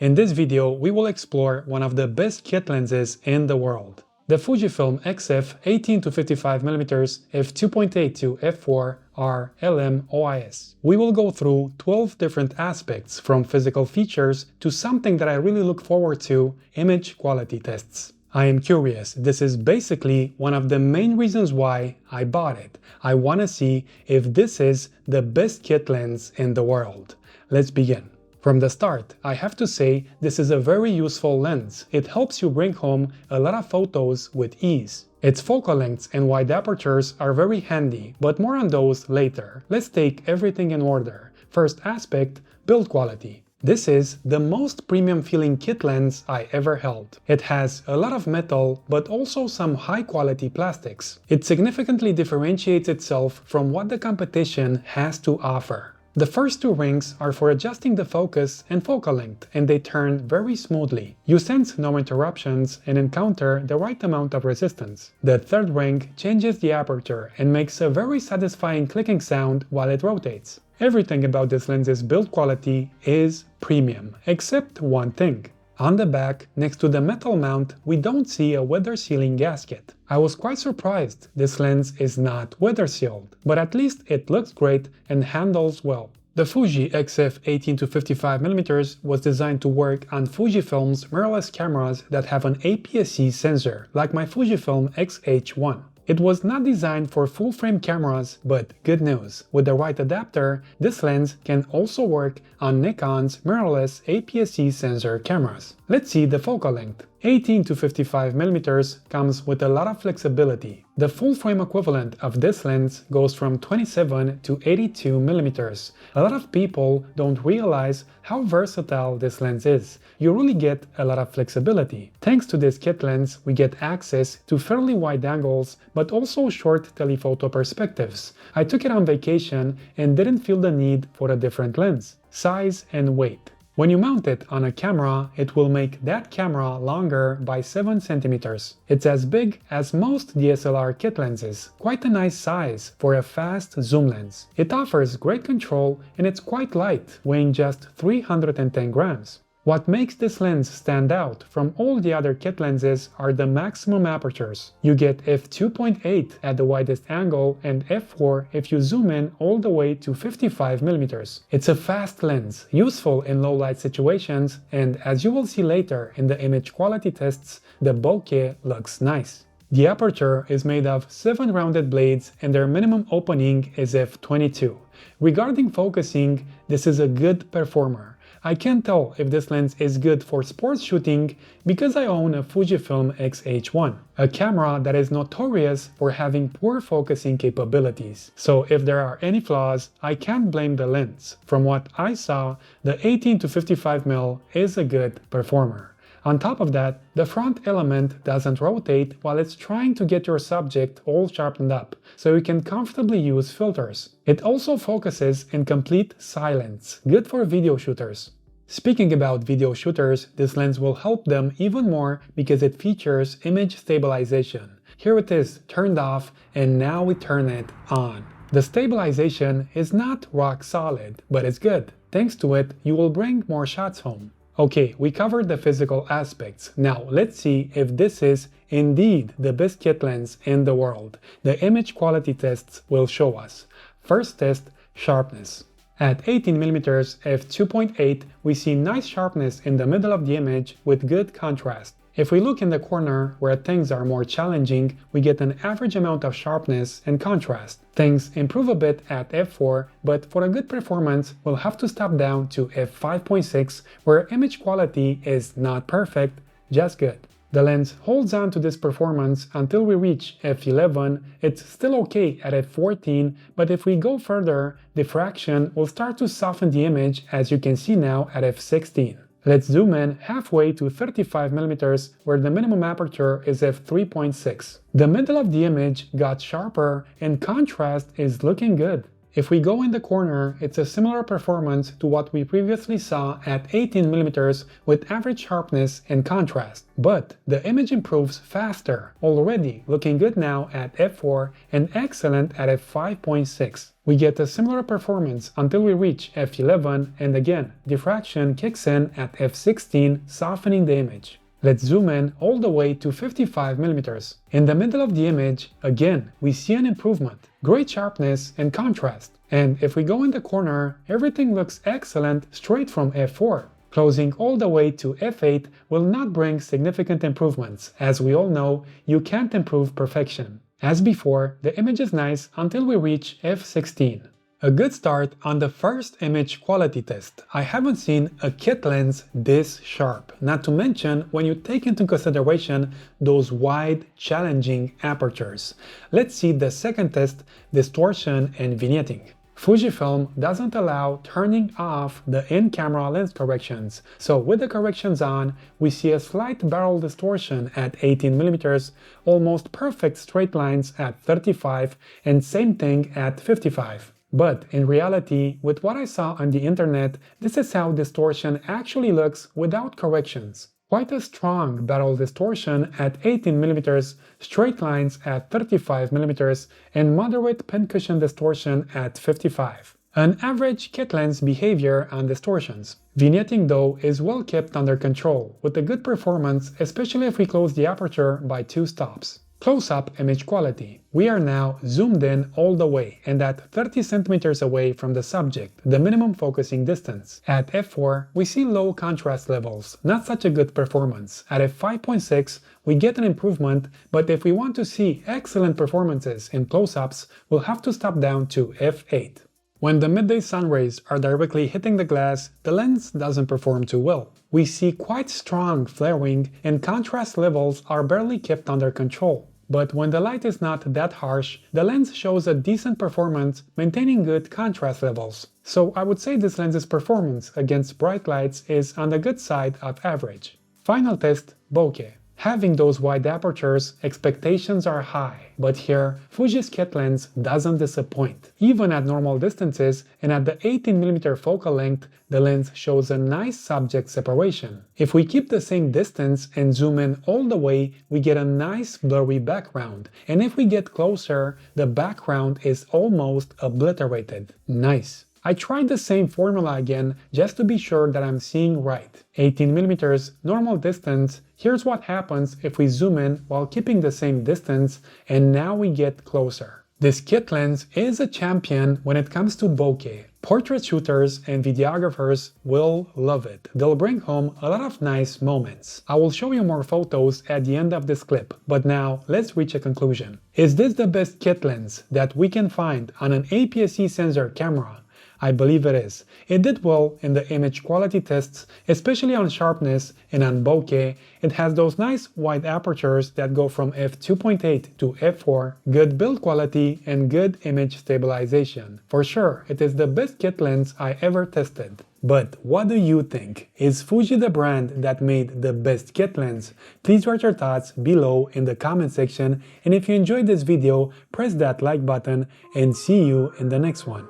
In this video, we will explore one of the best kit lenses in the world, the Fujifilm XF 18-55mm f2.8 to f4 R LM OIS. We will go through 12 different aspects from physical features to something that I really look forward to, image quality tests. I am curious, this is basically one of the main reasons why I bought it. I want to see if this is the best kit lens in the world. Let's begin. From the start, I have to say this is a very useful lens. It helps you bring home a lot of photos with ease. Its focal lengths and wide apertures are very handy, but more on those later. Let's take everything in order. First aspect, build quality. This is the most premium feeling kit lens I ever held. It has a lot of metal, but also some high quality plastics. It significantly differentiates itself from what the competition has to offer. The first two rings are for adjusting the focus and focal length, and they turn very smoothly. You sense no interruptions and encounter the right amount of resistance. The third ring changes the aperture and makes a very satisfying clicking sound while it rotates. Everything about this lens's build quality is premium, except one thing. On the back, next to the metal mount, we don't see a weather sealing gasket. I was quite surprised this lens is not weather sealed, but at least it looks great and handles well. The Fuji XF 18-55mm was designed to work on Fujifilm's mirrorless cameras that have an APS-C sensor, like my Fujifilm X-H1. It was not designed for full-frame cameras, but good news, with the right adapter, this lens can also work on Nikon's mirrorless APS-C sensor cameras. Let's see the focal length. 18-55mm comes with a lot of flexibility. The full-frame equivalent of this lens goes from 27 to 82mm. A lot of people don't realize how versatile this lens is. You really get a lot of flexibility. Thanks to this kit lens, we get access to fairly wide angles, but also short telephoto perspectives. I took it on vacation and didn't feel the need for a different lens. Size and weight. When you mount it on a camera, it will make that camera longer by 7 cm. It's as big as most DSLR kit lenses, quite a nice size for a fast zoom lens. It offers great control and it's quite light, weighing just 310 grams. What makes this lens stand out from all the other kit lenses are the maximum apertures. You get f2.8 at the widest angle and f4 if you zoom in all the way to 55mm. It's a fast lens, useful in low light situations, and as you will see later in the image quality tests, the bokeh looks nice. The aperture is made of 7 rounded blades and their minimum opening is f22. Regarding focusing, this is a good performer. I can't tell if this lens is good for sports shooting because I own a Fujifilm X-H1, a camera that is notorious for having poor focusing capabilities. So if there are any flaws, I can't blame the lens. From what I saw, the 18-55mm is a good performer. On top of that, the front element doesn't rotate while it's trying to get your subject all sharpened up, so you can comfortably use filters. It also focuses in complete silence, good for video shooters. Speaking about video shooters, this lens will help them even more because it features image stabilization. Here it is turned off and now we turn it on. The stabilization is not rock solid, but it's good. Thanks to it, you will bring more shots home. Okay, we covered the physical aspects. Now let's see if this is indeed the best kit lens in the world. The image quality tests will show us. First test, sharpness. At 18mm f2.8, we see nice sharpness in the middle of the image with good contrast. If we look in the corner where things are more challenging, we get an average amount of sharpness and contrast. Things improve a bit at f4, but for a good performance, we'll have to stop down to f5.6, where image quality is not perfect, just good. The lens holds on to this performance until we reach f11. It's still okay at f14, but if we go further, diffraction will start to soften the image, as you can see now at f16. Let's zoom in halfway to 35mm, where the minimum aperture is f3.6. The middle of the image got sharper and contrast is looking good. If we go in the corner, it's a similar performance to what we previously saw at 18mm with average sharpness and contrast. But the image improves faster, already looking good now at f4 and excellent at f5.6. We get a similar performance until we reach f11, and again, diffraction kicks in at f16, softening the image. Let's zoom in all the way to 55mm. In the middle of the image, again, we see an improvement. Great sharpness and contrast. And if we go in the corner, everything looks excellent straight from f4. Closing all the way to f8 will not bring significant improvements. As we all know, you can't improve perfection. As before, the image is nice until we reach f16. A good start on the first image quality test. I haven't seen a kit lens this sharp, not to mention when you take into consideration those wide, challenging apertures. Let's see the second test, distortion and vignetting. Fujifilm doesn't allow turning off the in-camera lens corrections, so with the corrections on, we see a slight barrel distortion at 18mm, almost perfect straight lines at 35, and same thing at 55. But in reality, with what I saw on the internet, this is how distortion actually looks without corrections. Quite a strong barrel distortion at 18mm, straight lines at 35mm, and moderate pincushion distortion at 55. An average kit lens behavior on distortions. Vignetting though is well kept under control, with a good performance, especially if we close the aperture by 2 stops. Close-up image quality. We are now zoomed in all the way and at 30 cm away from the subject, the minimum focusing distance. At f4, we see low contrast levels, not such a good performance. At f5.6, we get an improvement, but if we want to see excellent performances in close-ups, we'll have to stop down to f8. When the midday sun rays are directly hitting the glass, the lens doesn't perform too well. We see quite strong flaring and contrast levels are barely kept under control. But when the light is not that harsh, the lens shows a decent performance, maintaining good contrast levels. So I would say this lens's performance against bright lights is on the good side of average. Final test, bokeh. Having those wide apertures, expectations are high, but here, Fuji's kit lens doesn't disappoint. Even at normal distances and at the 18mm focal length, the lens shows a nice subject separation. If we keep the same distance and zoom in all the way, we get a nice blurry background, and if we get closer, the background is almost obliterated. Nice. I tried the same formula again just to be sure that I'm seeing right. 18mm, normal distance. Here's what happens if we zoom in while keeping the same distance, and now we get closer. This kit lens is a champion when it comes to bokeh. Portrait shooters and videographers will love it. They'll bring home a lot of nice moments. I will show you more photos at the end of this clip, but now let's reach a conclusion. Is this the best kit lens that we can find on an APS-C sensor camera? I believe it is. It did well in the image quality tests, especially on sharpness and on bokeh. It has those nice wide apertures that go from f2.8 to f4, good build quality, and good image stabilization. For sure, it is the best kit lens I ever tested. But what do you think? Is Fuji the brand that made the best kit lens? Please write your thoughts below in the comment section, and if you enjoyed this video, press that like button and see you in the next one.